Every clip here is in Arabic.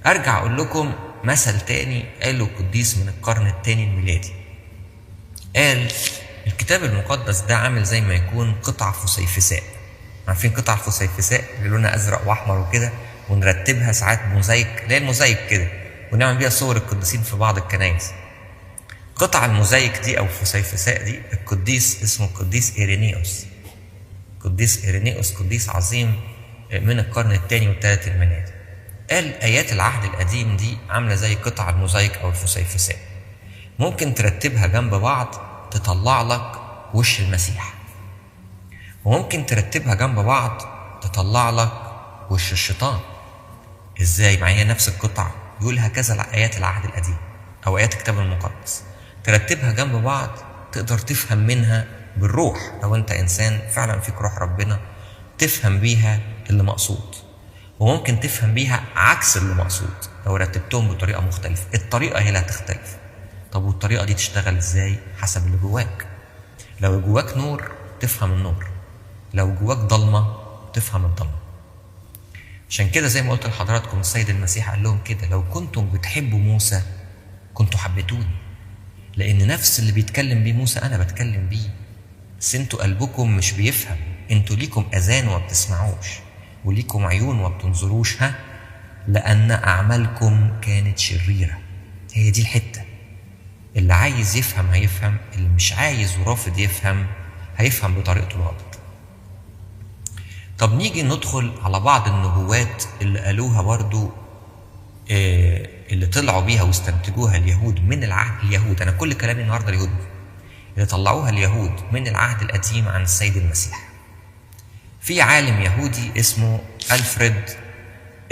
ارجع اقول لكم مثل تاني قاله قديس من القرن الثاني الميلادي. قال الكتاب المقدس ده عامل زي ما يكون قطع فسيفساء. عارفين قطع الفسيفساء اللي لونها ازرق واحمر وكده، ونرتبها ساعات موزايك، اللي هي الموزايك كده، ونعمل بيها صور القديسين في بعض الكنائس. قطع الموزايك دي او الفسيفساء دي القديس اسمه القديس إيرينيوس. قديس إيرينيوس قديس عظيم من القرن الثاني والثالث الميلادي. قال آيات العهد القديم دي عاملة زي قطع الموزايك أو الفسيفساء، ممكن ترتبها جنب بعض تطلع لك وش المسيح، وممكن ترتبها جنب بعض تطلع لك وش الشيطان. ازاي؟ مع هي نفس القطع. يقول هكذا آيات العهد القديم أو آيات الكتاب المقدس، ترتبها جنب بعض تقدر تفهم منها بالروح. لو أنت إنسان فعلا فيك روح ربنا تفهم بيها اللي مقصود، وممكن تفهم بيها عكس اللي مقصود لو رتبتهم بطريقة مختلفة. الطريقة هي اللي هتختلف. طب والطريقة دي تشتغل ازاي؟ حسب اللي جواك. لو جواك نور تفهم النور، لو جواك ضلمة تفهم الضلمة. عشان كده زي ما قلت لحضراتكم السيد المسيح قال لهم كده: لو كنتم بتحبوا موسى كنتوا حبيتوني، لأن نفس اللي بيتكلم بيه موسى أنا بتكلم بيه، بس انتوا قلبكم مش بيفهم. انتوا ليكم أذان وما بتسمعوش، وليكم عيون وما بتنظروش، لأن أعمالكم كانت شريرة. هي دي الحتة. اللي عايز يفهم هيفهم، اللي مش عايز ورافض يفهم هيفهم بطريقته الغلط. طب نيجي ندخل على بعض النبوات اللي قالوها برضو، اللي طلعوا بيها واستنتجوها اليهود من العهد. اليهود، أنا كل كلامي النهاردة اليهود، اللي طلعوها اليهود من العهد القديم عن السيد المسيح. في عالم يهودي اسمه ألفريد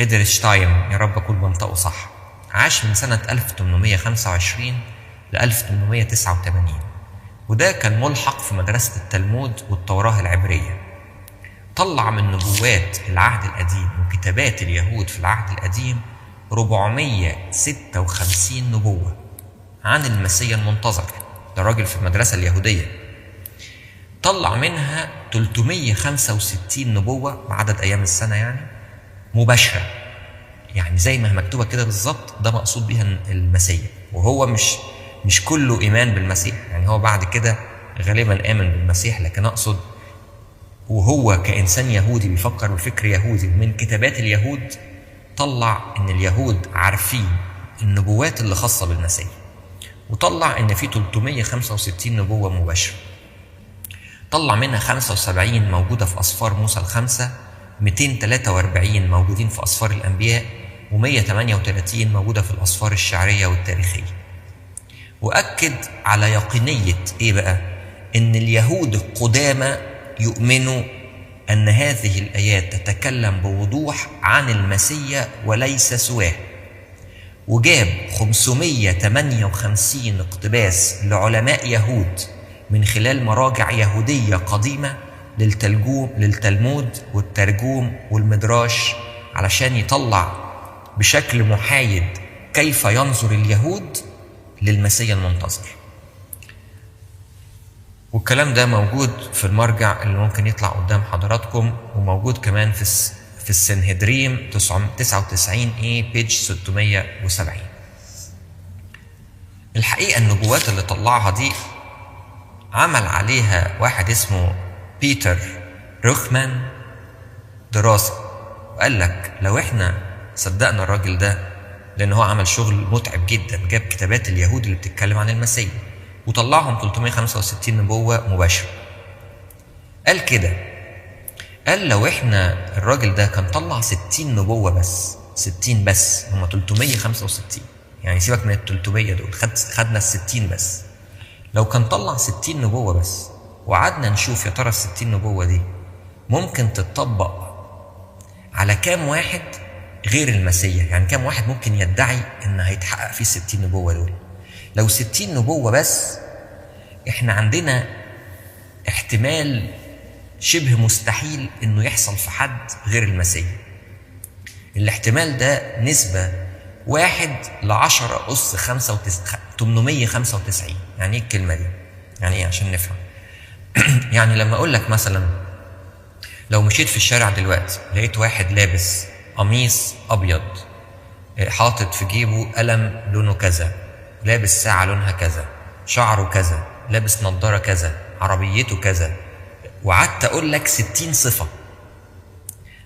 إدرشتايم، يا رب أكون بنطقه صح، عاش من سنة 1825 ل 1889، وده كان ملحق في مدرسة التلمود والتوراة العبرية. طلع من نبوات العهد القديم وكتابات اليهود في العهد القديم 456 نبوة عن المسيح المنتظر. ده راجل في المدرسة اليهودية. طلع منها 365 نبوة بعدد أيام السنة يعني مباشرة، يعني زي ما مكتوبة كده بالظبط، ده مقصود بيها المسيح. وهو مش كله إيمان بالمسيح، يعني هو بعد كده غالبا آمن بالمسيح، لكن أقصد وهو كإنسان يهودي بيفكر بفكر يهودي من كتابات اليهود، طلع إن اليهود عارفين النبوات اللي خاصة بالمسيح، وطلع إن في 365 نبوة مباشرة. طلع منها 75 موجودة في أسفار موسى الخمسة، 243 موجودين في أسفار الأنبياء، و138 موجودة في الأسفار الشعرية والتاريخية. وأكد على يقينية إيه بقى؟ إن اليهود القدامى يؤمنوا أن هذه الآيات تتكلم بوضوح عن المسيح وليس سواه. وجاب 558 اقتباس لعلماء يهود من خلال مراجع يهودية قديمة للتلمود والترجوم والمدراش، علشان يطلع بشكل محايد كيف ينظر اليهود للمسيح المنتظر. والكلام ده موجود في المرجع اللي ممكن يطلع قدام حضراتكم، وموجود كمان في السنهدريم 99 بيج 670. الحقيقة النبوات اللي طلعها دي عمل عليها واحد اسمه بيتر روخمان دراسة، وقال لك لو احنا صدقنا الراجل ده، لأن هو عمل شغل متعب جدا، جاب كتابات اليهود اللي بتتكلم عن المسيح وطلعهم 365 نبوة مباشرة. قال كده، قال لو احنا الراجل ده كان طلع 60 نبوة بس، 60 بس، هم 365، يعني سيبك من ال 300 دول، خدنا ال 60 بس. لو كان طلع 60 نبوة بس وقعدنا نشوف يا ترى ال 60 نبوة دي ممكن تتطبق على كام واحد غير المسيح، يعني كام واحد ممكن يدعي ان هيتحقق فيه 60 نبوة دول. لو 60 نبوة بس، احنا عندنا احتمال شبه مستحيل انه يحصل في حد غير المسيح. الاحتمال ده نسبة 1/10⁻895. يعني ايه الكلمة دي؟ يعني ايه عشان نفهم؟ يعني لما اقول لك مثلا لو مشيت في الشارع دلوقتي لقيت واحد لابس قميص ابيض حاطط في جيبه قلم لونه كذا، لابس ساعة لونها كذا، شعره كذا، لابس نظارة كذا، عربيته كذا، وقعدت أقول لك 60 صفة.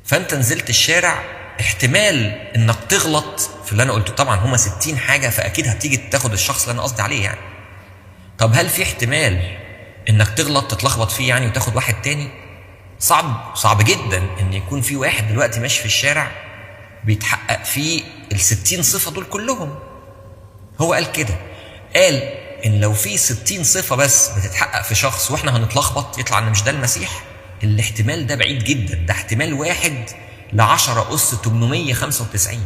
فأنت نزلت الشارع احتمال إنك تغلط في اللي أنا قلته، طبعا هما 60 حاجة فأكيد هتيجي تاخد الشخص اللي أنا قصدي عليه يعني. طب هل في احتمال إنك تغلط تتلخبط فيه يعني وتاخد واحد تاني؟ صعب جدا إن يكون في واحد دلوقتي ماشي في الشارع بيتحقق فيه ال60 صفة دول كلهم. هو قال كده، قال إن لو في 60 صفة بس بتتحقق في شخص وإحنا هنتلخبط يطلع إن مش ده المسيح، الاحتمال ده بعيد جدا، ده احتمال 1 ل10 أس 895.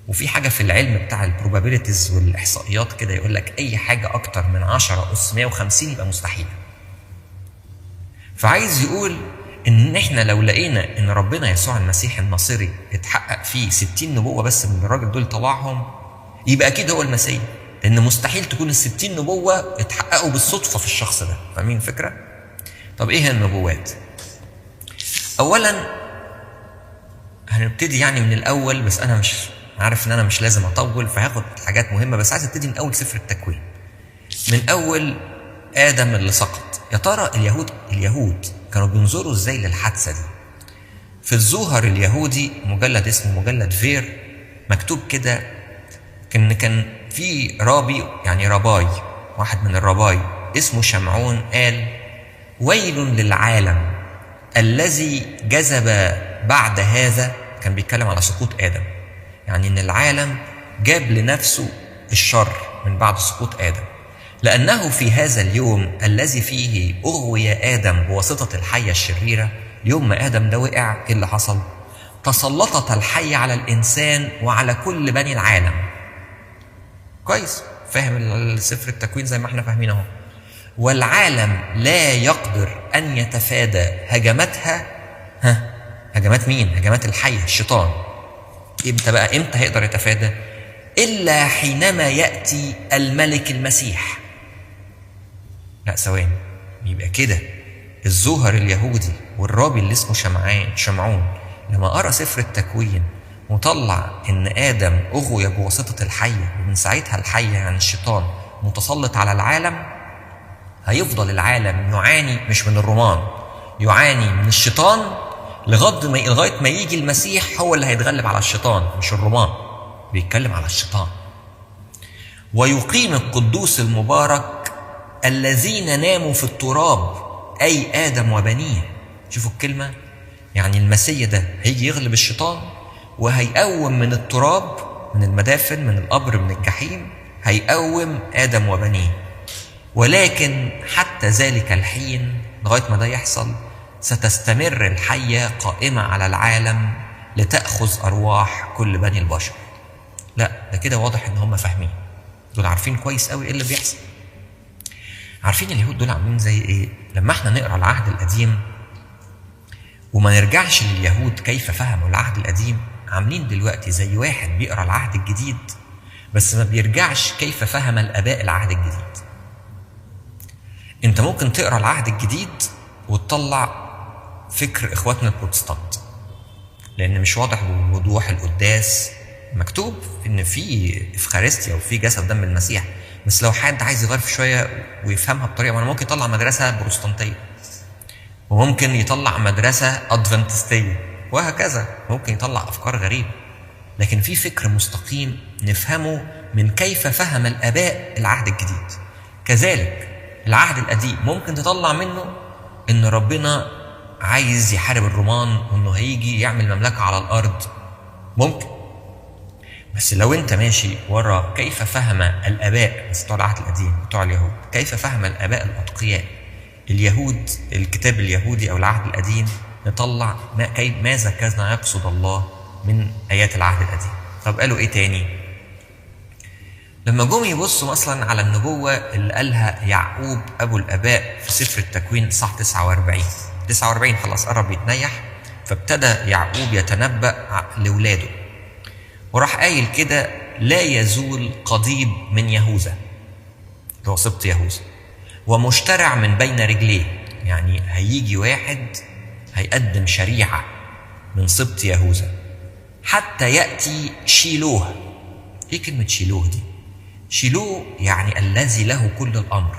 وفي حاجة في العلم بتاع البروبابيليتيز والإحصائيات كده يقول لك أي حاجة أكتر من 10 أس 150 يبقى مستحيل. فعايز يقول إن إحنا لو لقينا إن ربنا يسوع المسيح الناصري اتحقق فيه 60 نبوة بس من الراجل دول طلعهم، يبقى أكيد هو المسيح، لأن مستحيل تكون ال60 نبوة اتحققوا بالصدفة في الشخص ده. فاهمين الفكرة؟ طب إيه هي النبوات؟ أولاً هنبتدي يعني من الأول، بس أنا مش عارف إن أنا مش لازم أطول فهاخد حاجات مهمة، بس عايز أبتدي من أول سفر التكوين، من أول آدم اللي سقط. يا ترى اليهود كانوا بينظروا إزاي للحادثة دي؟ في الزوهر اليهودي مجلد اسمه مجلد فير مكتوب كده كان في رابي يعني رباي، واحد من الرباي اسمه شمعون، قال: ويل للعالم الذي جذب بعد هذا. كان بيتكلم على سقوط آدم، يعني إن العالم جاب لنفسه الشر من بعد سقوط آدم، لأنه في هذا اليوم الذي فيه أغوي آدم بواسطة الحية الشريرة. اليوم ما آدم ده وقع، إيه اللي حصل؟ تسلطت الحية على الإنسان وعلى كل بني العالم. كويس، فاهم السفر التكوين زي ما احنا فاهمين اهو. والعالم لا يقدر أن يتفادى هجماتها. هجمات مين؟ هجمات الحية الشيطان. امتى هيقدر يتفادى؟ إلا حينما يأتي الملك المسيح. لا ثواني، يبقى كده الزوهر اليهودي والرابي اللي اسمه شمعون لما قرأ سفر التكوين وطلع إن آدم أغوي بواسطة الحية، ومن ساعتها الحية يعني الشيطان متسلط على العالم، هيفضل العالم يعاني مش من الرومان، يعاني من الشيطان لغاية ما يجي المسيح هو اللي هيتغلب على الشيطان مش الرومان. بيتكلم على الشيطان. ويقيم القدوس المبارك الذين ناموا في التراب، أي آدم وبنيه. شوفوا الكلمة، يعني المسيح ده هيجي يغلب الشيطان وهيقوم من التراب، من المدافن، من القبر، من الجحيم، هيقوم آدم وبنيه. ولكن حتى ذلك الحين لغاية ما ده يحصل ستستمر الحية قائمة على العالم لتأخذ أرواح كل بني البشر. لا ده كده واضح إن هم فاهمين، دول عارفين كويس قوي إيه اللي بيحصل. عارفين اليهود دول عاملين زي إيه؟ لما احنا نقرأ العهد القديم وما نرجعش لليهود كيف فهموا العهد القديم، عاملين دلوقتي زي واحد بيقرأ العهد الجديد بس ما بيرجعش كيف فهم الآباء العهد الجديد. انت ممكن تقرأ العهد الجديد وتطلع فكر إخواتنا البروتستانت، لأن مش واضح بوضوح القداس مكتوب إن في إفخارستيا وفي جسد دم المسيح، بس لو حد عايز يغير في شوية ويفهمها بطريقة، ما أنا ممكن يطلع مدرسة بروتستانتية وممكن يطلع مدرسة أدفنتستية وهكذا، ممكن يطلع أفكار غريبة، لكن في فكر مستقيم نفهمه من كيف فهم الآباء العهد الجديد. كذلك العهد القديم ممكن تطلع منه إن ربنا عايز يحارب الرومان وإنه هيجي يعمل مملكة على الأرض، ممكن. بس لو أنت ماشي ورا كيف فهم الآباء بتوع العهد القديم بتوع اليهود، كيف فهم الآباء الأتقياء اليهود الكتاب اليهودي أو العهد القديم، نطلع ماذا كان يقصد الله من آيات العهد القديم. طب قالوا إيه تاني؟ لما جم يبصوا مثلا على النبوة اللي قالها يعقوب أبو الآباء في سفر التكوين صح 49 خلاص قرب يتنيح، فابتدى يعقوب يتنبأ لولاده وراح قايل كده: لا يزول قضيب من يهوذا، هو سبط يهوذا، ومشترع من بين رجليه، يعني هيجي واحد هيقدم شريعة من سبط يهوذا، حتى يأتي شيلوه. ايه كلمة شيلوه دي؟ شيلوه يعني الذي له كل الأمر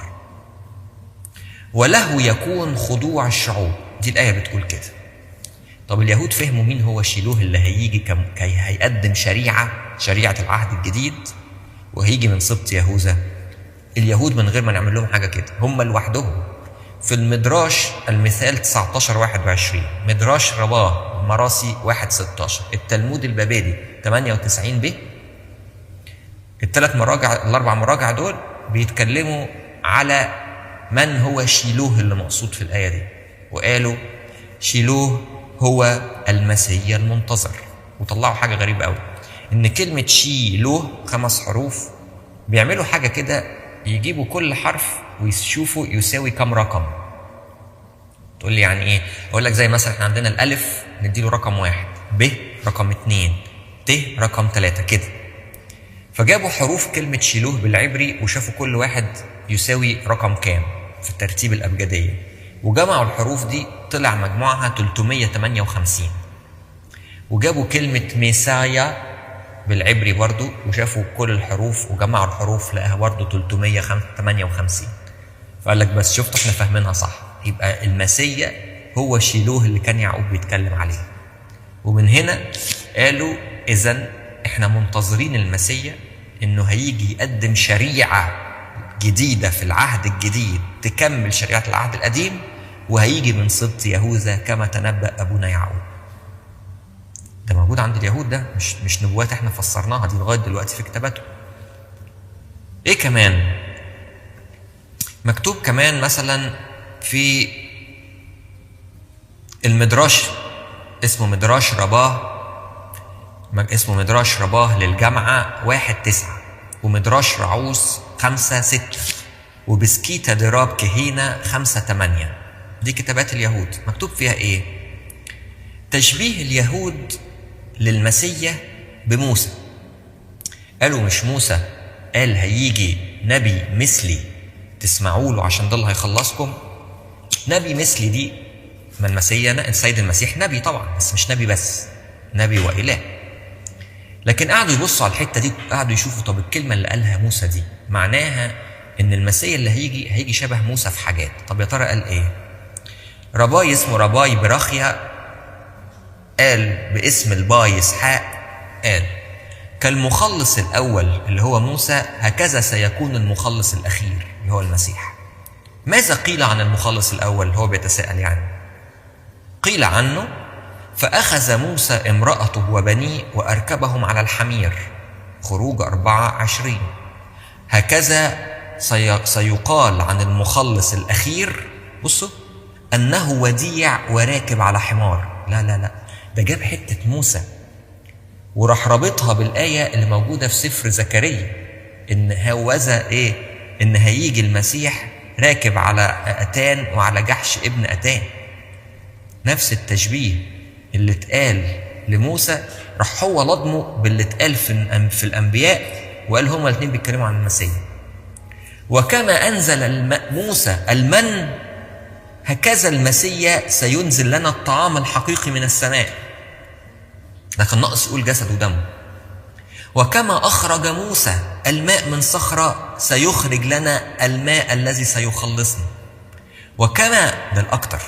وله يكون خضوع الشعوب. دي الآية بتقول كده. طب اليهود فهموا مين هو شيلوه اللي هيجي كي هيقدم شريعة العهد الجديد وهيجي من سبط يهوذا؟ اليهود من غير ما نعمل لهم حاجة كده، هم لوحدهم في المدراش المثال 19:21، مدراش رباه مراسي 1:16، التلمود البابلي 98 ب. الاربع مراجع دول بيتكلموا على من هو شيلوه اللي مقصود في الآية دي، وقالوا شيلوه هو المسيح المنتظر. وطلعوا حاجة غريبة قوي، ان كلمة شيلوه 5 حروف بيعملوا حاجة كده، يجيبوا كل حرف ويشوفوا يساوي كم رقم. تقول لي يعني ايه؟ اقول لك زي مثلا احنا عندنا الالف نديله رقم 1، ب رقم 2، ت رقم 3 كده. فجابوا حروف كلمة شيلوه بالعبري وشافوا كل واحد يساوي رقم كام في الترتيب الأبجدية، وجمعوا الحروف دي طلع مجموعها 358. وجابوا كلمة ميسايا بالعبري برضو وشافوا كل الحروف وجمعوا الحروف لقاها برضو 358. فقال لك بس شفت احنا فاهمينها صح، يبقى المسيح هو شيلوه اللي كان يعقوب بيتكلم عليه. ومن هنا قالوا إذن احنا منتظرين المسيح انه هيجي يقدم شريعة جديدة في العهد الجديد تكمل شريعة العهد القديم، وهيجي من سبط يهوذا كما تنبأ أبونا يعقوب. ده موجود عند اليهود، ده مش نبوات احنا فسرناها، دي لغاية دلوقتي في كتاباتهم. ايه كمان مكتوب كمان مثلا في المدراش اسمه مدراش رباه للجامعة 1:9، ومدراش رعوس 5:6، وبسكيتا دراب كهينة 5:8. دي كتابات اليهود مكتوب فيها ايه؟ تشبيه اليهود للمسيح بموسى. قالوا مش موسى قال هيجي نبي مثلي تسمعوا له عشان ده اللي هيخلصكم؟ نبي مثلي دي ما المسيح السيد المسيح نبي طبعا، بس مش نبي بس، نبي وإله. لكن قعدوا يبصوا على الحتة دي، قعدوا يشوفوا طب الكلمة اللي قالها موسى دي معناها ان المسيح اللي هيجي شبه موسى في حاجات. طب يا ترى قال ايه؟ رباي اسمه رباي براخيا قال باسم الباي اسحاق قال كالمخلص الأول اللي هو موسى هكذا سيكون المخلص الأخير اللي هو المسيح. ماذا قيل عن المخلص الأول؟ هو بيتساءل يعني. قيل عنه فأخذ موسى امرأته وبنيه وأركبهم على الحمير، خروج 4:20. هكذا سيقال عن المخلص الأخير، بصوا، أنه وديع وراكب على حمار. لا ده جاب حتة موسى وراح رابطها بالآية اللي موجودة في سفر زكريا، إن هوذا إيه؟ إن هيجي المسيح راكب على أتان وعلى جحش ابن أتان. نفس التشبيه اللي اتقال لموسى راح هو لضمه باللي اتقال في الأنبياء، وقال هما الاثنين بيتكلموا عن المسيح. وكما أنزل موسى المن هكذا المسيح سينزل لنا الطعام الحقيقي من السماء. لكن ناقص يقول جسد ودم. وكما أخرج موسى الماء من صخرة سيخرج لنا الماء الذي سيخلصنا. وكما ده الأكتر،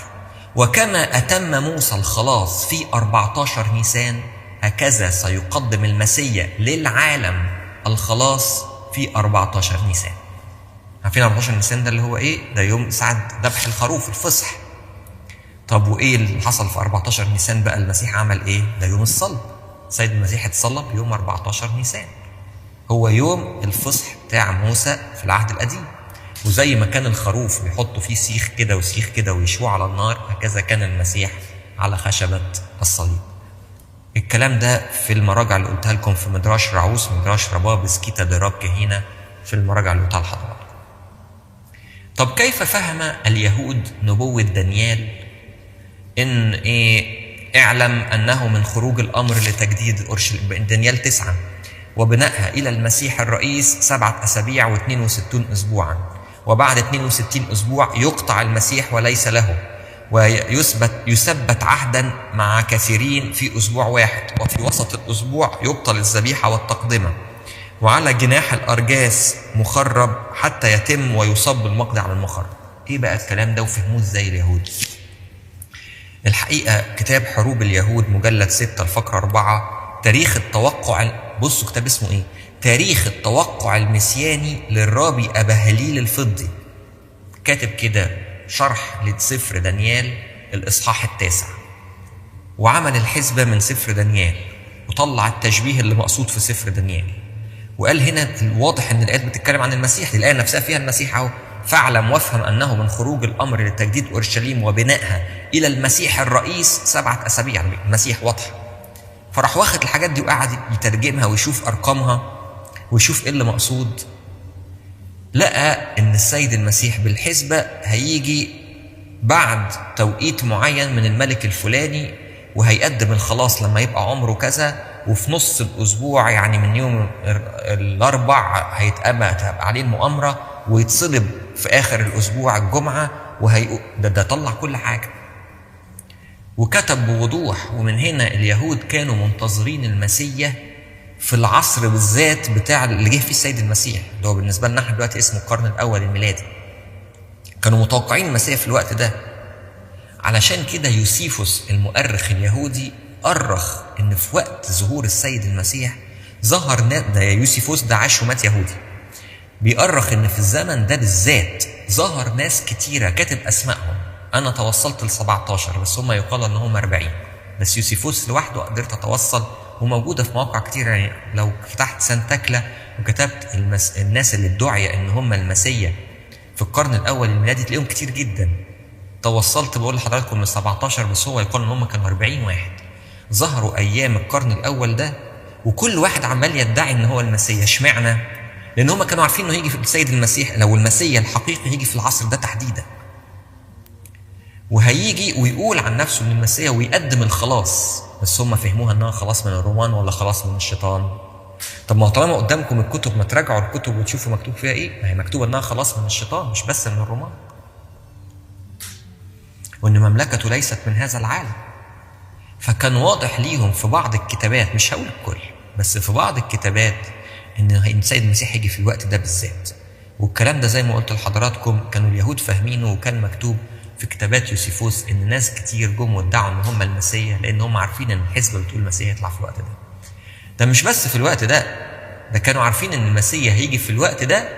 وكما أتم موسى الخلاص في 14 نيسان هكذا سيقدم المسيح للعالم الخلاص في 14 نيسان. عارفين 14 نيسان ده اللي هو ايه؟ ده يوم ساعة ذبح الخروف الفصح. طب وايه اللي حصل في 14 نيسان بقى؟ المسيح عمل ايه؟ ده يوم الصلب. سيد المسيح اتصلب يوم 14 نيسان، هو يوم الفصح بتاع موسى في العهد القديم. وزي ما كان الخروف بيحطوا فيه سيخ كده وسيخ كده ويشوه على النار، هكذا كان المسيح على خشبة الصليب. الكلام ده في المراجع اللي قلتها لكم في مدراش رعوس، مدراش رباه، بسكيتا دراب كهينة، في المراجع اللي قلتها لحضراتكم. طب كيف فهم اليهود نبوة دانيال إن اعلم أنه من خروج الأمر لتجديد أورشليم، دانيال 9، وبنائها إلى المسيح الرئيس 7 أسابيع و62 أسبوعا، وبعد 62 أسبوع يقطع المسيح وليس له، ويثبت عهدا مع كثيرين في أسبوع واحد، وفي وسط الأسبوع يبطل الذبيحة والتقدمة، وعلى جناح الأرجاس مخرب حتى يتم ويصب المقضي على المخرب. إيه بقى الكلام ده وفهموه إزاي اليهود؟ الحقيقة كتاب حروب اليهود مجلد 6 الفقرة 4 تاريخ التوقع، بصوا كتاب اسمه إيه؟ تاريخ التوقع المسياني للرابي أبا هليل الفضي. كاتب كده شرح لسفر دانيال الإصحاح 9، وعمل الحسبة من سفر دانيال وطلع التشبيه اللي مقصود في سفر دانيال، وقال هنا واضح ان الآيات بتتكلم عن المسيح، الآية نفسها فيها المسيح اهو. فاعلم وافهم انه من خروج الامر لتجديد اورشليم وبنائها الى المسيح الرئيس 7 أسابيع، المسيح واضحه. فراح واخد الحاجات دي وقعد يترجمها ويشوف ارقامها ويشوف ايه اللي مقصود. لقى ان السيد المسيح بالحسبه هيجي بعد توقيت معين من الملك الفلاني، وهيقدم الخلاص لما يبقى عمره كذا، وفي نص الاسبوع يعني من يوم الاربع هيبقى عليه المؤامره، ويتصلب في اخر الاسبوع الجمعه، ده طلع كل حاجه وكتب بوضوح. ومن هنا اليهود كانوا منتظرين المسيح في العصر بالذات بتاع اللي جه فيه السيد المسيح، اللي هو بالنسبه لنا احنا دلوقتي اسمه القرن الاول الميلادي. كانوا متوقعين المسيح في الوقت ده. علشان كده يوسيفوس المؤرخ اليهودي أرخ إن في وقت ظهور السيد المسيح ظهر ده يوسيفوس ده عاش ومات يهودي، بيأرخ إن في الزمن ده بالذات ظهر ناس كتيرة كاتب أسمائهم. أنا توصلت ل17 بس هم يقال إن هم 40، بس يوسيفوس لوحده قدرت أتوصل، وموجودة في مواقع كتير. يعني لو فتحت سانتاكلا وكتبت الناس اللي ادعي إن هم المسيح في القرن الأول الميلادي تلاقيهم كتير جدا. توصلت بقول لحضراتكم ل17 بس هو يقال إن هم كانوا 40 واحد ظهروا أيام القرن الأول ده، وكل واحد عمال يدعي إن هو المسيح. اشمعنى؟ لأن هم كانوا عارفين إنه هيجي في السيد المسيح، لو المسيح الحقيقي هيجي في العصر ده تحديدا، وهيجي ويقول عن نفسه من المسيح ويقدم الخلاص. بس هم فهموها إنها خلاص من الرومان ولا خلاص من الشيطان. طب ما طالما قدامكم الكتب، ما تراجعوا الكتب وتشوفوا مكتوب فيها إيه. ما هي مكتوبة إنها خلاص من الشيطان مش بس من الرومان، وإن مملكته ليست من هذا العالم. فكان واضح ليهم في بعض الكتابات، مش هقول الكل بس في بعض الكتابات، إن السيد المسيح يجي في الوقت ده بالذات. والكلام ده زي ما قلت لحضراتكم كانوا اليهود فاهمينه، وكان مكتوب في كتابات يوسيفوس إن ناس كتير جم وادعوا إن هم المسيح، لأن هم عارفين إن الحسبة بتقول المسيح يطلع في الوقت ده. ده مش بس في الوقت ده، ده كانوا عارفين إن المسيح هيجي في الوقت ده،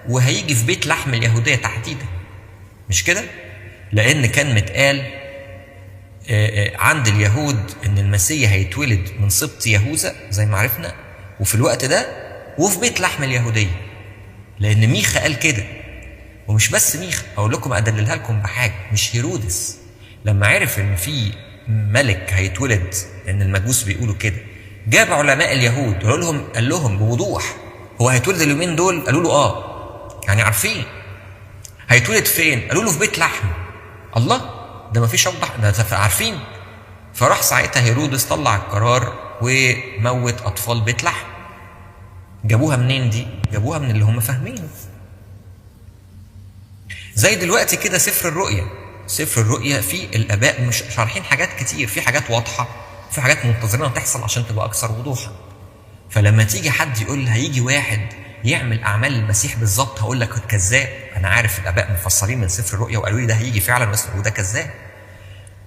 وهيجي في بيت لحم اليهودية تحديدا. مش كده؟ لأن كان متقال عند اليهود إن المسيح هيتولد من سبط يهوذا زي ما عرفنا، وفي الوقت ده وفي بيت لحم اليهودية، لأن ميخا قال كده. ومش بس ميخا، أقول لكم أدللها لكم بحاجة، مش هيرودس لما عرف إن في ملك هيتولد، إن المجوس بيقولوا كده، جاب علماء اليهود قال لهم بوضوح هو هيتولد اليومين دول؟ قالوا له يعني عارفين. هيتولد فين؟ قالوا له في بيت لحم. الله، ده ما فيش اوضح، ده عارفين. فراح ساعتها هيرودس طلع القرار وموت اطفال بيت لحم. جابوها منين دي؟ جابوها من اللي هم فاهمينه. زي دلوقتي كده سفر الرؤيا فيه الاباء مش شارحين حاجات كتير، في حاجات واضحه، في حاجات منتظرينها تحصل عشان تبقى اكثر وضوحا. فلما تيجي حد يقول هيجي واحد يعمل اعمال المسيح بالظبط، هقول لك كذاب. انا عارف الاباء مفسرين من سفر الرؤيا وقالوا لي ده هيجي فعلا، وده كذاب.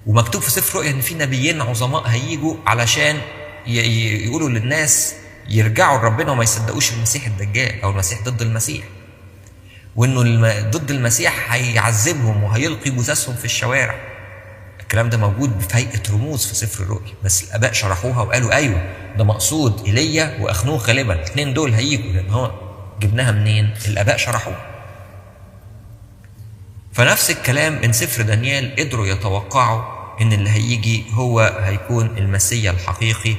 ومكتوب في سفر الرؤيا ان في نبيين عظماء هيجوا علشان يقولوا للناس يرجعوا لربنا وما يصدقوش المسيح الدجال او المسيح ضد المسيح، وانه ضد المسيح هيعذبهم وهيلقي جثثهم في الشوارع. الكلام ده موجود في هيئه رموز في سفر الرؤيا، بس الاباء شرحوها وقالوا ايوه ده مقصود ايليا واخنوخ غالبا، الاثنين دول هيجوا. لان هو جبناها منين؟ الاباء شرحوها. فنفس الكلام من سفر دانيال قدروا يتوقعوا ان اللي هيجي هو هيكون المسيح الحقيقي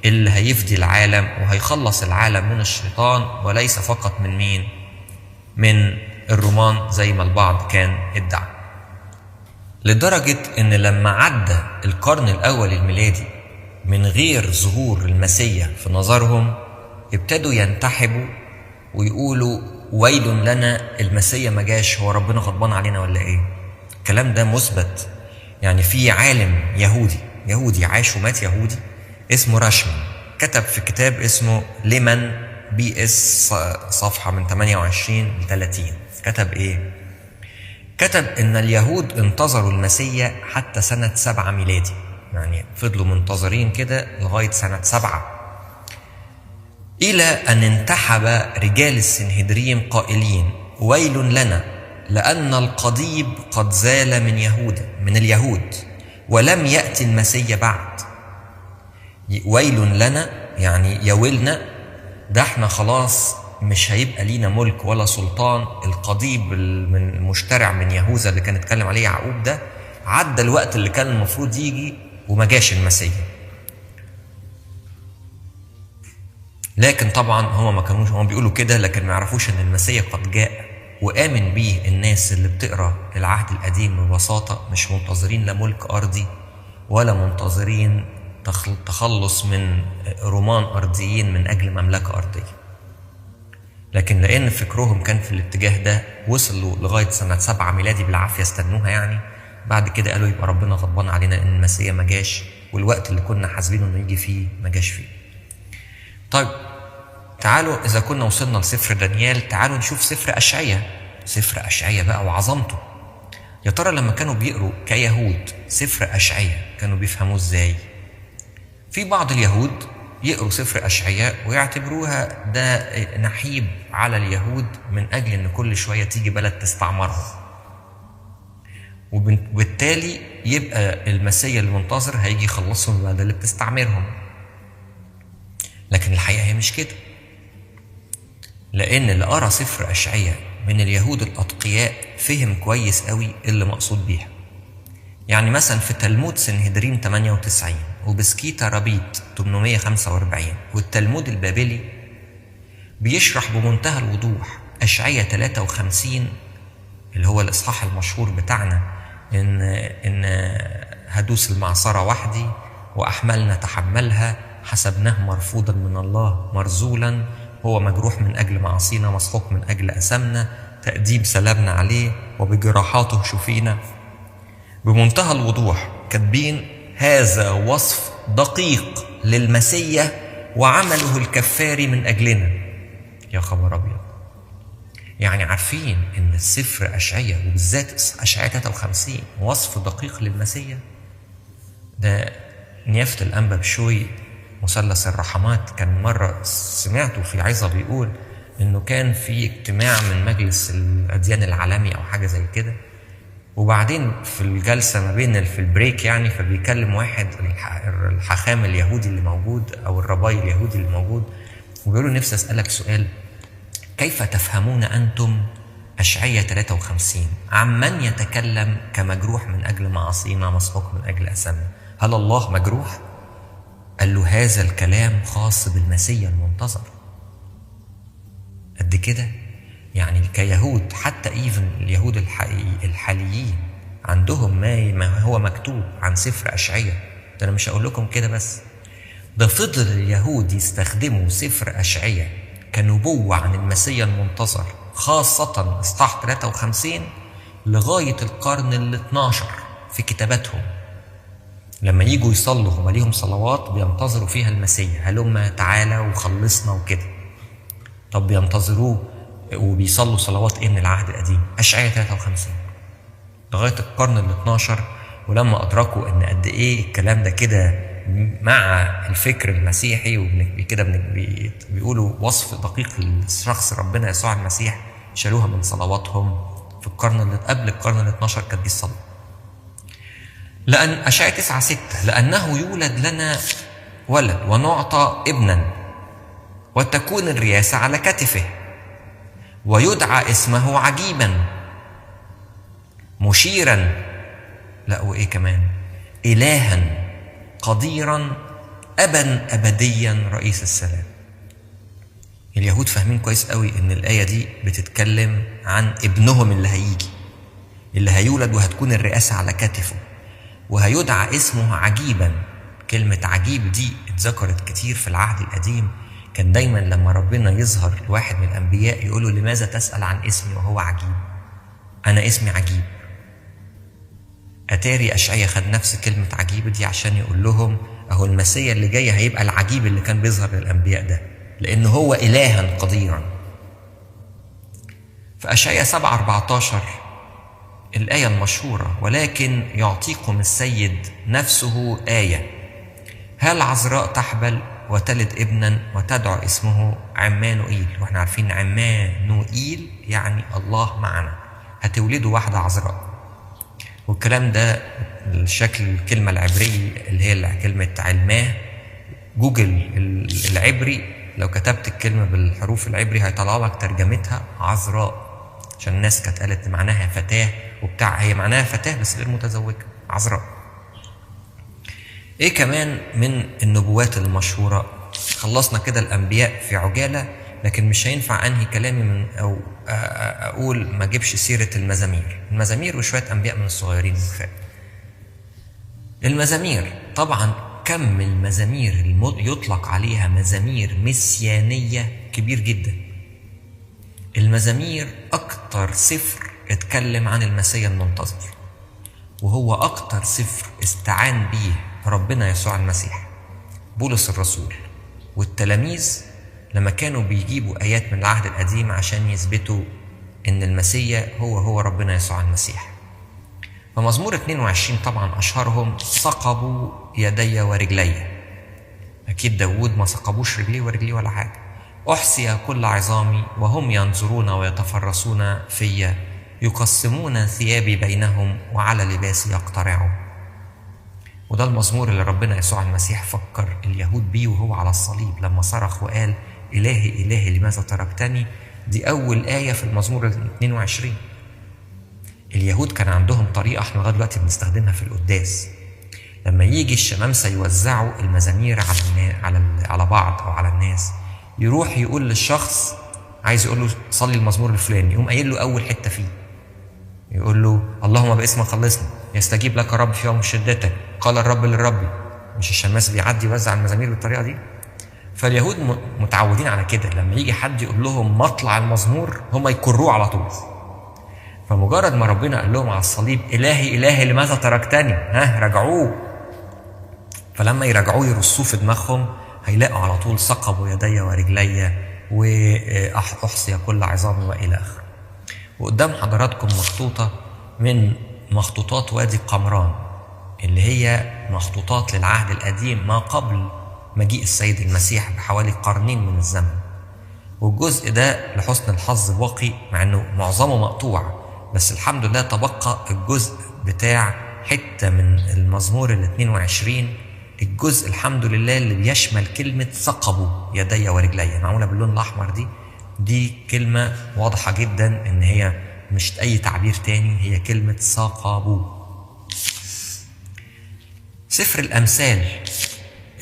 اللي هيفدي العالم وهيخلص العالم من الشيطان، وليس فقط من مين؟ من الرومان زي ما البعض كان ادعى. لدرجة ان لما عدى القرن الاول الميلادي من غير ظهور المسيح في نظرهم، ابتدوا ينتحبوا ويقولوا ويل لنا، المسيح ما جاش، هو ربنا غضبان علينا ولا ايه؟ الكلام ده مثبت يعني في عالم يهودي عاش ومات يهودي اسمه راشمان، كتب في كتاب اسمه ليمان بي اس صفحة من 28 ل 30. كتب ايه؟ كتب ان اليهود انتظروا المسيح حتى سنة 7 ميلادي، يعني فضلوا منتظرين كده لغاية سنة 7، إلى أن انتحب رجال السنهدريم قائلين: ويل لنا، لأن القضيب قد زال من اليهود ولم يأتي المسيح بعد. ويل لنا يعني يويلنا، ده احنا خلاص مش هيبقى لينا ملك ولا سلطان. القضيب المشترع من يهوذا اللي كان اتكلم عليه يعقوب ده عدى الوقت اللي كان المفروض يجي وما جاش المسيح. لكن طبعا هم بيقولوا كده، لكن ما يعرفوش ان المسيح قد جاء وآمن بيه الناس اللي بتقرأ العهد القديم ببساطة، مش منتظرين لا ملك أرضي ولا منتظرين تخلص من رومان أرضيين من أجل مملكة أرضية. لكن لأن فكرهم كان في الاتجاه ده وصلوا لغاية سنة 7 ميلادي بالعافية، استنوها يعني. بعد كده قالوا يبقى ربنا غضبان علينا إن المسيح ما جاش، والوقت اللي كنا حاسبينه إنه يجي فيه ما جاش فيه. طيب تعالوا إذا كنا وصلنا لسفر دانيال، تعالوا نشوف سفر أشعيا بقى وعظمته. يا ترى لما كانوا بيقروا كيهود سفر أشعيا كانوا بيفهموه إزاي؟ في بعض اليهود يقروا سفر أشعيا ويعتبروها ده نحيب على اليهود من أجل إن كل شوية تيجي بلد تستعمرهم، وبالتالي يبقى المسيح المنتظر هيجي يخلصهم البلد اللي بتستعمرهم. لكن الحقيقة هي مش كده، لأن اللي قرأ سفر أشعيا من اليهود الأتقياء فهم كويس قوي اللي مقصود بيها. يعني مثلا في تلمود سنهدريم 98 وبسكيتا ربيط 845 والتلمود البابلي بيشرح بمنتهى الوضوح أشعيا 53 اللي هو الإصحاح المشهور بتاعنا، إن هدوس المعصرة وحدي وأحملنا تحملها، حسبناه مرفوضا من الله مرزولا، هو مجروح من أجل معاصينا مسحوق من أجل أثامنا، تأديب سلامنا عليه وبجراحاته شفينا. بمنتهى الوضوح كاتبين هذا وصف دقيق للمسيح وعمله الكفاري من أجلنا. يا خبر أبيض! يعني عارفين إن السفر أشعيا وبالذات أشعيا 53 وصف دقيق للمسيح. ده نيافة الأنبا بشوي مثلث الرحمات كان مرة سمعته في عظة بيقول إنه كان في اجتماع من مجلس الأديان العالمي أو حاجة زي كده، وبعدين في الجلسة ما بين في البريك يعني، فبيكلم واحد الحاخام اليهودي اللي موجود أو الرباي اليهودي اللي موجود، وبيقولوا نفسي أسألك سؤال: كيف تفهمون أنتم أشعيا 53 عمن يتكلم كمجروح من أجل معاصينا مسحوق من أجل أثامنا؟ هل الله مجروح؟ قال له هذا الكلام خاص بالمسيح المنتظر. قد كده يعني كيهود، حتى ايفن اليهود الحاليين عندهم ما هو مكتوب عن سفر أشعيا. ده انا مش هقول لكم كده بس، ده فضل اليهود يستخدموا سفر أشعيا كنبوة عن المسيح المنتظر، خاصة إصحاح 53 لغاية القرن 12 في كتاباتهم. لما يجوا يصلوا هما ليهم صلوات بينتظروا فيها المسيح، هلما تعالى وخلصنا وكده. طب بينتظروه وبيصلوا صلوات ايه من العهد القديم؟ أشعيا 53 لغاية القرن 12. ولما أدركوا إن قد إيه الكلام ده كده مع الفكر المسيحي وكده بيقولوا وصف دقيق لشخص ربنا يسوع المسيح، شالوها من صلواتهم في القرن اللي قبل القرن 12 كانت دي الصلاة. لأن أشعيا 9:6 لأنه يولد لنا ولد ونعطى ابنا وتكون الرياسة على كتفه ويدعى اسمه عجيبا مشيرا، لا وإيه كمان، إلها قديرا أبا أبديا رئيس السلام. اليهود فاهمين كويس قوي إن الآية دي بتتكلم عن ابنهم اللي هيولد وهتكون الرئاسة على كتفه وهيدعى اسمه عجيبا. كلمة عجيب دي اتذكرت كتير في العهد القديم. كان دايما لما ربنا يظهر لواحد من الأنبياء يقوله لماذا تسأل عن اسمي وهو عجيب؟ أنا اسمي عجيب. اتاري اشعيا خد نفس كلمة عجيب دي عشان يقول لهم اهو المسيا اللي جاي هيبقى العجيب اللي كان بيظهر للانبياء ده، لان هو الها قديرا. فاشعيا 7:14 الآية المشهورة: ولكن يعطيكم السيد نفسه آية، هل عذراء تحبل وتلد ابنا وتدعو اسمه عمانوئيل. واحنا عارفين عمانوئيل يعني الله معنا. هتولدوا واحدة عذراء. والكلام ده الشكل الكلمة العبرية اللي هي كلمة علماه. جوجل العبري لو كتبت الكلمة بالحروف العبري هيطلع لك ترجمتها عذراء، عشان الناس كانت قالت معناها فتاة وبتاع، هي معناها فتاة بس غير متزوجة، عذراء. ايه كمان من النبوات المشهورة؟ خلصنا كده الانبياء في عجالة، لكن مش هينفع انهي كلامي من او اقول ما اجيبش سيرة المزامير وشوية انبياء من الصغيرين كفاية. المزامير طبعا كم المزامير يطلق عليها مزامير مسيانية كبير جدا. المزامير اكتر سفر اتكلم عن المسيا المنتظر، وهو اكتر سفر استعان بيه ربنا يسوع المسيح. بولس الرسول والتلاميذ لما كانوا بيجيبوا آيات من العهد القديم عشان يثبتوا إن المسيا هو ربنا يسوع المسيح. فمزمور 22 طبعا أشهرهم: ثقبوا يدي ورجلي. أكيد داود ما ثقبوش رجليه ورجليه ولا حاجة. أحصي كل عظامي وهم ينظرون ويتفرسون في، يقسمون ثيابي بينهم وعلى لباسي يقترعون. وده المزمور اللي ربنا يسوع المسيح فكر اليهود بيه وهو على الصليب لما صرخ وقال: إلهي إلهي لماذا تركتني. دي أول آية في المزمور 22. اليهود كان عندهم طريقة احنا لغاية دلوقتي بنستخدمها في القداس. لما يجي الشمامسة يوزعوا المزامير على بعض أو على الناس، يروح يقول للشخص عايز يقول له صلي المزمور الفلاني، يقوم قايل له أول حتة فيه، يقول له: اللهم باسمك خلصني، يستجيب لك رب في يوم شدتك، قال الرب للرب. مش الشماس بيعدي يوزع المزامير بالطريقة دي؟ فاليهود متعودين على كده، لما يجي حد يقول لهم مطلع المزمور هم يكروه على طول. فمجرد ما ربنا قال لهم على الصليب: إلهي إلهي لماذا تركتني، رجعوه. فلما يرجعوه يرصوه في دماغهم هيلاقوا على طول: ثقبوا يدي ورجلي وأحصي كل عظامي وإلى آخره. وقدام حضراتكم مخطوطة من مخطوطات وادي قمران، اللي هي مخطوطات للعهد القديم ما قبل مجيء السيد المسيح بحوالي قرنين من الزمن. والجزء ده لحسن الحظ باقي، مع انه معظمه مقطوع، بس الحمد لله تبقى الجزء بتاع حتة من المزمور 22، الجزء الحمد لله اللي بيشمل كلمة ثقبوا يدي ورجلي، معمولة باللون الأحمر. دي كلمة واضحة جدا ان هي مش اي تعبير تاني، هي كلمة ثقبوا. سفر الأمثال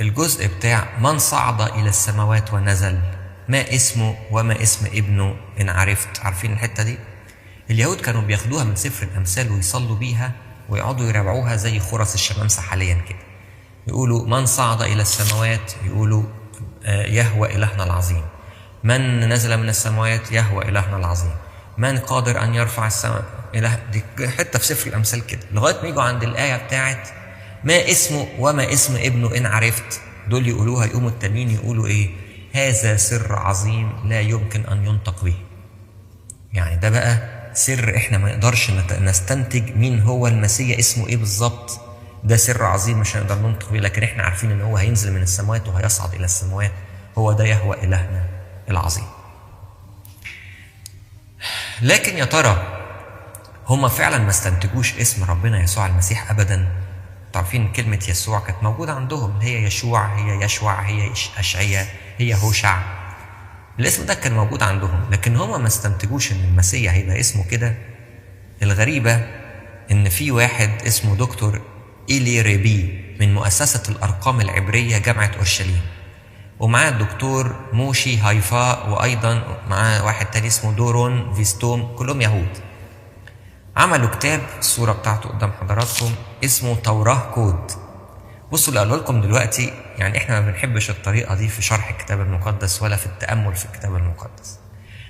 الجزء بتاع من صعد إلى السماوات ونزل، ما اسمه وما اسم ابنه إن عرفت. عارفين الحتة دي؟ اليهود كانوا بياخدوها من سفر الأمثال ويصلوا بيها ويقعدوا يراجعوها زي خرس الشمامسة حاليا كده. يقولوا من صعد إلى السماوات، يقولوا يهوى إلهنا العظيم. من نزل من السماوات، يهوى إلهنا العظيم. من قادر أن يرفع السماء، إله. دي حتة في سفر الأمثال كده، لغاية ما يجوا عند الآية بتاعت ما اسمه وما اسم ابنه إن عرفت. دول يقولوها، يقوموا التانيين يقولوا إيه؟ هذا سر عظيم لا يمكن أن ينطق به. يعني ده بقى سر إحنا ما نقدرش نستنتج مين هو المسيح اسمه إيه بالظبط. ده سر عظيم مش هنقدر ننطق به، لكن إحنا عارفين إن هو هينزل من السماوات وهيصعد إلى السماوات. هو ده يهوى إلهنا العظيم. لكن يا ترى هما فعلا ما استنتجوش اسم ربنا يسوع المسيح أبدا؟ تعرفين كلمة يسوع كانت موجودة عندهم، هي يشوع، هي يشوع، هي أشعيا، هي هوشع. الاسم ده كان موجود عندهم، لكن هما ما استنتجوش ان المسيح هيبقى اسمه كده. الغريبة ان في واحد اسمه دكتور إيلي ريبي من مؤسسة الأرقام العبرية جامعة أورشليم، ومعاه الدكتور موشي هايفا، وأيضا معاه واحد تاني اسمه دورون فيستوم، كلهم يهود. عملوا كتاب، الصورة بتاعته قدام حضراتكم، اسمه توراة كود. بصوا اللي قالوا لكم دلوقتي، يعني احنا ما بنحبش الطريقة دي في شرح الكتاب المقدس ولا في التأمل في الكتاب المقدس،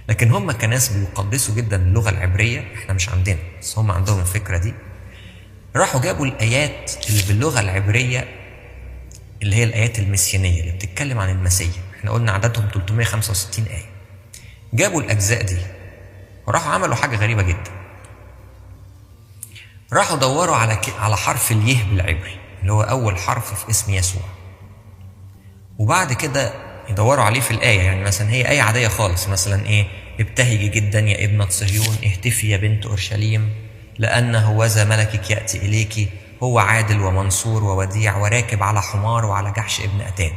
لكن هم كناس بيقدسوا جدا اللغة العبرية، احنا مش عندنا، بس هم عندهم الفكرة دي. راحوا جابوا الآيات اللي باللغة العبرية اللي هي الآيات المسيانية اللي بتتكلم عن المسيح. احنا قلنا عددهم 365 آية. جابوا الأجزاء دي وراحوا عملوا حاجة غريبة جدا. راحوا دوروا على حرف اليه بالعبري اللي هو أول حرف في اسم يسوع، وبعد كده يدوروا عليه في الآية. يعني مثلا هي آية عادية خالص، مثلا إيه؟ ابتهجي جدا يا ابنة صهيون، اهتفي يا بنت أورشليم، لأن هوذا ملكك يأتي إليك، هو عادل ومنصور ووديع وراكب على حمار وعلى جحش ابن أتان.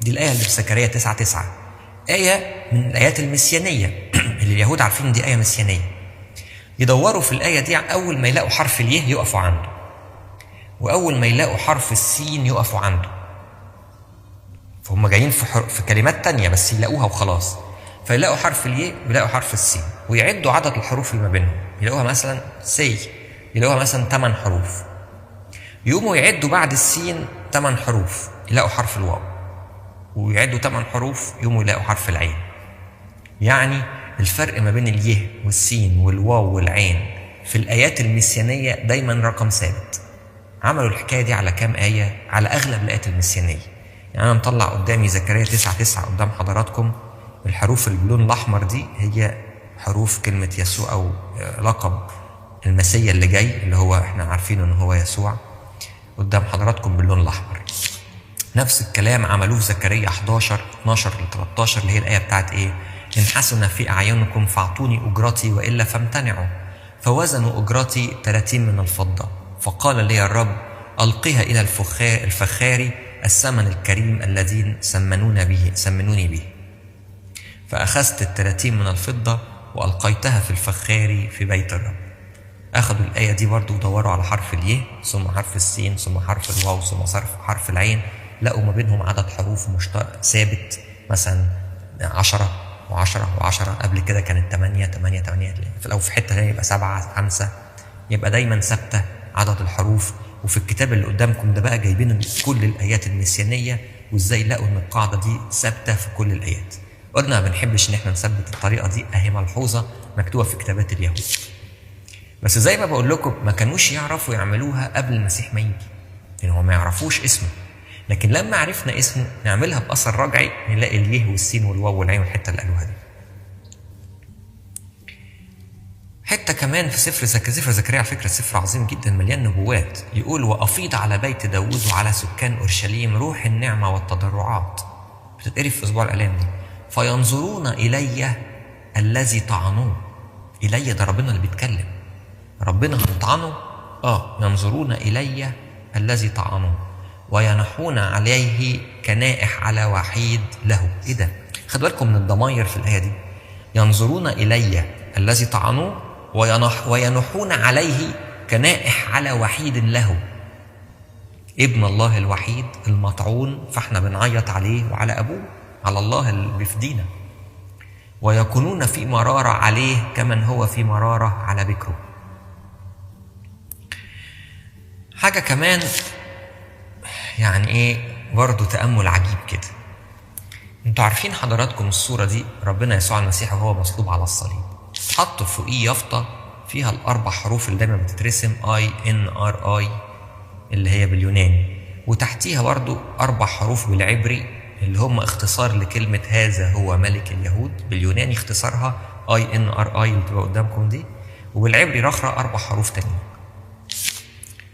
دي الآية اللي في زكريا 9:9، آية من الآيات المسيانية اللي اليهود عارفين دي آية مسيانية. يدوروا في الآية دي، أول ما يلاقوا حرف اليه يقفوا عنده، وأول ما يلاقوا حرف السين يقفوا عنده. فهم جايين في كلمات تانية بس يلاقوها وخلاص. فيلاقوا حرف اليه ويلاقوا حرف السين ويعدوا عدد الحروف اللي ما بينهم، يلاقوها مثلا يلاقوها مثلا 8 حروف. يقوموا يعدوا بعد السين 8 حروف يلاقوا حرف الواو، ويعدوا 8 حروف يقوموا يلاقوا حرف العين. يعني الفرق ما بين اليه والسين والواو والعين في الآيات المسيانية دايما رقم ثابت. عملوا الحكاية دي على كام آية؟ على أغلب الآيات المسيانية. يعني أنا مطلع قدامي زكريا 9:9 قدام حضراتكم. الحروف اللي باللون الأحمر دي هي حروف كلمة يسوع أو لقب المسيا اللي جاي، اللي هو احنا عارفينه إن هو يسوع، قدام حضراتكم باللون الأحمر. نفس الكلام عملوه في زكريا 11:12-13 اللي هي الآية بتاعت إيه؟ إن حسن في أعينكم فاعطوني أجرتي وإلا فامتنعوا، فوزنوا أجرتي 30 من الفضة، فقال لي الرب ألقها إلى الفخار الثمن الكريم الذين سمنوني به. فأخذت 30 من الفضة وألقيتها في الفخار في بيت الرب. أخذوا الآية دي برضو ودوروا على حرف اليه ثم حرف السين ثم حرف الواو ثم حرف العين، لقوا ما بينهم عدد حروف ثابت، مثلا 10 و10 و10. قبل كده كانت 8 8 8، لو في حتة تانية يبقى 7 5، يبقى دايما ثابتة عدد الحروف. وفي الكتاب اللي قدامكم ده بقى جايبين كل الآيات المسيانية وإزاي لقوا إن القاعدة دي ثابتة في كل الآيات. قلنا ما بنحبش إن احنا نثبت الطريقة دي، أهي ملحوظة مكتوبة في كتابات اليهود. بس زي ما بقول لكم ما كانوش يعرفوا يعملوها قبل المسيح ما يجي، لأن هم ما يعرفوش اسمه. لكن لما عرفنا اسمه نعملها بأثر رجعي، نلاقي اليه والسين والواو والعين والحتة اللي قالوها دي. حتة كمان في سفر زكريا، على فكرة سفر عظيم جدا مليان نبوات، يقول وأفيض على بيت داود وعلى سكان أورشليم روح النعمة والتضرعات. بتتقري في أسبوع الآلام دي. فينظرون إلي الذي طعنوه. إلي ده ربنا اللي بيتكلم، ربنا هنطعنه؟ ينظرون إلي الذي طعنوه وينحون عليه كنائح على وحيد له. إيه ده؟ خدوا بالكم من الضماير في الآية دي. ينظرون إلي الذي طعنوه وينحون عليه كنائح على وحيد له. ابن الله الوحيد المطعون، فاحنا بنعيط عليه وعلى أبوه، على الله اللي بيفدينا. ويكونون في مرارة عليه كمن هو في مرارة على بكره. حاجة كمان يعني ايه برضو تأمل عجيب كده. انتوا عارفين حضراتكم الصورة دي، ربنا يسوع المسيح وهو مصلوب على الصليب حط فوقيه يافطة فيها ال4 حروف اللي دايما بتترسم INRI اللي هي باليوناني، وتحتيها برضو 4 حروف بالعبري اللي هم اختصار لكلمة هذا هو ملك اليهود. باليوناني اختصارها INRI اللي بتبقى قدامكم دي، وبالعبري رخرة 4 حروف تانيين.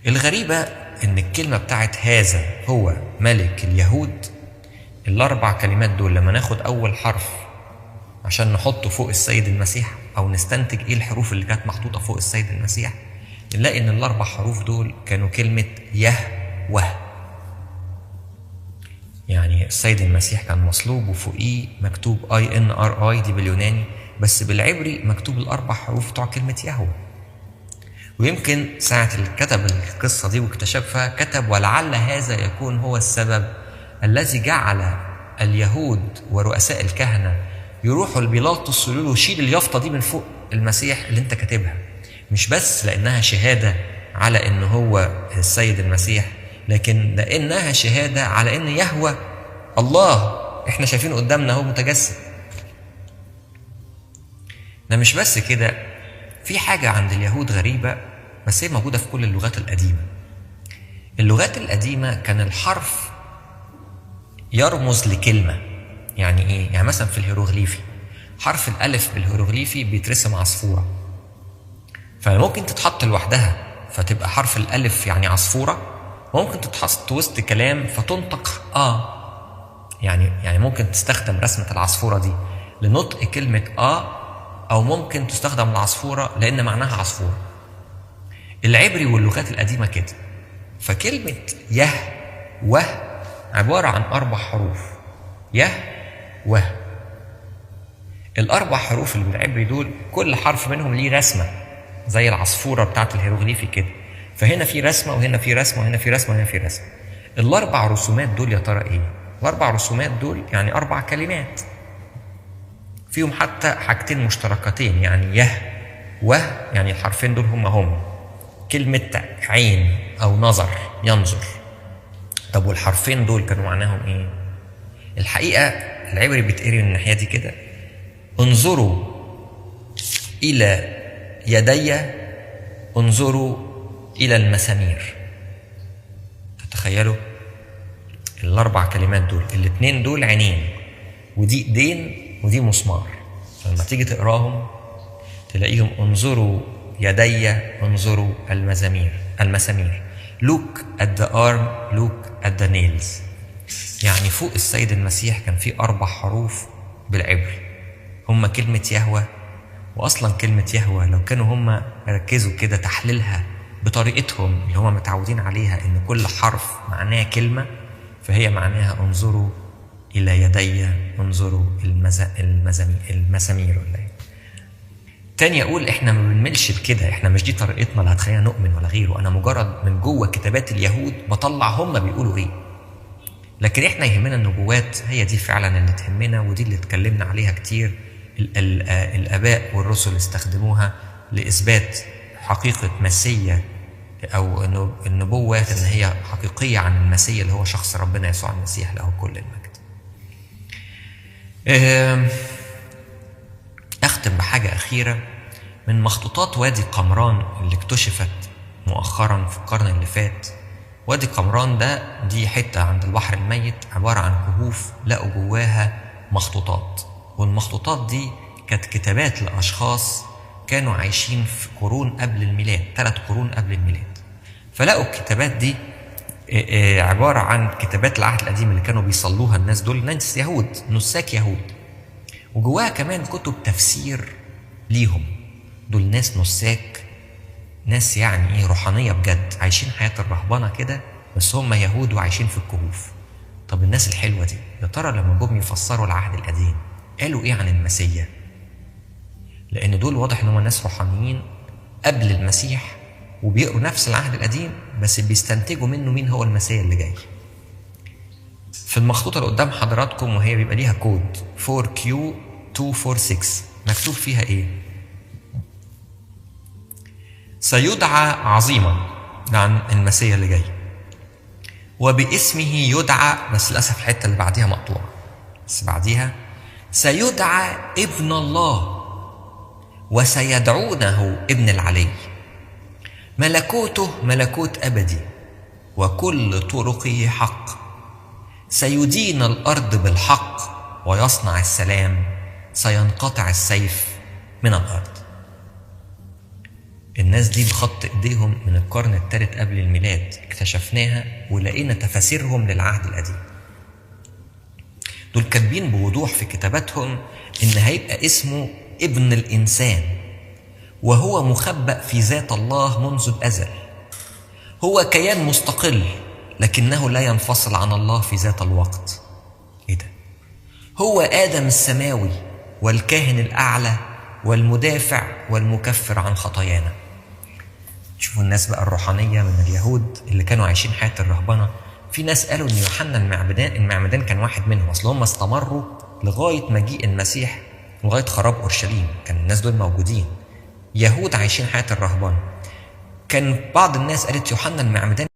الغريبة ان الكلمة بتاعت هذا هو ملك اليهود، ال4 كلمات دول لما ناخد اول حرف عشان نحطه فوق السيد المسيح او نستنتج ايه الحروف اللي كانت محطوطة فوق السيد المسيح، نلاقي ان ال4 حروف دول كانوا كلمة يهوه. يعني السيد المسيح كان مصلوب وفوقيه مكتوب INRI دي باليوناني، بس بالعبري مكتوب ال4 حروف بتوع كلمة يهوه. ويمكن ساعة اللي كتب القصة دي واكتشفها كتب ولعل هذا يكون هو السبب الذي جعل اليهود ورؤساء الكهنة يروحوا لبيلاطس يقولوا له شيل اليافطة دي من فوق المسيح اللي انت كاتبها، مش بس لأنها شهادة على إنه هو السيد المسيح، لكن لأنها شهادة على إن يهوه الله إحنا شايفينه قدامنا هو متجسد. ده مش بس كده، في حاجة عند اليهود غريبة بس هي موجودة في كل اللغات القديمة. اللغات القديمة كان الحرف يرمز لكلمة. يعني ايه؟ يعني مثلا في الهيروغليفي حرف الألف بالهيروغليفي بيترسم عصفورة، فممكن تتحط لوحدها فتبقى حرف الألف يعني عصفورة، وممكن تتحط وسط كلام فتنطق يعني ممكن تستخدم رسمة العصفورة دي لنطق كلمة أو ممكن تستخدم العصفورة لأن معناها عصفورة. العبري واللغات القديمة كده. فكلمة وه عبارة عن 4 حروف، وه. ال4 حروف اللي بالعبري دول كل حرف منهم ليه رسمة زي العصفورة بتاعت الهيروغليفي كده، فهنا في رسمة وهنا في رسمة وهنا في رسمة وهنا في رسمة. ال4 رسومات دول يا ترى ايه؟ ال4 رسومات دول يعني 4 كلمات فيهم حتى حاجتين مشتركتين، يعني وه، يعني الحرفين دول هم كلمة عين أو نظر، ينظر. طب والحرفين دول كانوا معناهم ايه؟ الحقيقة العبري بيتقري من الناحية دي كده: انظروا إلى يدي، انظروا إلى المسامير. تتخيلوا ال4 كلمات دول، الاتنين دول عينين ودي ايدين ودي مسمار، فلما تيجي تقراهم تلاقيهم انظروا يدي، انظروا المسامير. look at the arm, look at the nails. يعني فوق السيد المسيح كان في 4 حروف بالعبري هم كلمة يهوه. وأصلا كلمة يهوه لو كانوا هم ركزوا كده تحليلها بطريقتهم اللي هم متعودين عليها إن كل حرف معناه كلمة، فهي معناها انظروا إلى يدي، انظروا المسامير ولا ايه. تاني أقول إحنا ما بنملش لكده، إحنا مش دي طريقتنا اللي هتخلينا نؤمن ولا غيره. أنا مجرد من جوه كتابات اليهود بطلع هم بيقولوا إيه، لكن إحنا يهمنا النبوات، هي دي فعلا اللي تهمنا، ودي اللي اتكلمنا عليها كتير. الآباء والرسل استخدموها لإثبات حقيقة مسيا أو النبوة إن هي حقيقية عن المسيا اللي هو شخص ربنا يسوع المسيح له كل المجد. أختم بحاجة أخيرة من مخطوطات وادي قمران اللي اكتشفت مؤخرا في القرن اللي فات. وادي قمران دي حتة عند البحر الميت عبارة عن كهوف لقوا جواها مخطوطات، والمخطوطات دي كانت كتابات لأشخاص كانوا عايشين في قرون قبل الميلاد، 3 قرون قبل الميلاد. فلقوا الكتابات دي عبارة عن كتابات العهد القديم اللي كانوا بيصلوها الناس دول، ناس يهود، نساك يهود، وجواها كمان كتب تفسير ليهم. دول ناس نساك، ناس يعني روحانية بجد، عايشين حياة الرهبنة كده، بس هم يهود وعايشين في الكهوف. طب الناس الحلوة دي يا ترى لما جم يفسروا العهد القديم قالوا ايه عن المسيح؟ لان دول واضح ان هم ناس روحانيين قبل المسيح وبيقروا نفس العهد القديم، بس بيستنتجوا منه مين هو المسيح اللي جاي. في المخطوطة اللي قدام حضراتكم وهي بيبقى ليها كود 4Q246 مكتوب فيها ايه؟ سيدعى عظيما، عن المسيح اللي جاي، وباسمه يدعى، بس للأسف الحتة اللي بعديها مقطوعة، بس بعديها سيدعى ابن الله وسيدعونه ابن العلي، ملكوته ملكوت أبدي وكل طرقه حق، سيدين الأرض بالحق ويصنع السلام، سينقطع السيف من الأرض. الناس دي بخط ايديهم من القرن الثالث قبل الميلاد اكتشفناها ولقينا تفاسيرهم للعهد القديم. دول كاتبين بوضوح في كتاباتهم ان هيبقى اسمه ابن الانسان، وهو مخبأ في ذات الله منذ الازل. هو كيان مستقل لكنه لا ينفصل عن الله في ذات الوقت. ايه ده؟ هو آدم السماوي والكاهن الأعلى والمدافع والمكفر عن خطايانا. شوفوا الناس بقى الروحانية من اليهود اللي كانوا عايشين حياة الرهبنة. في ناس قالوا ان يوحنا المعمدان كان واحد منهم، اصل هم استمروا لغاية مجيء المسيح، لغاية خراب أورشليم كان الناس دول موجودين، يهود عايشين حياة الرهبنة. كان بعض الناس قالت يوحنا المعمدان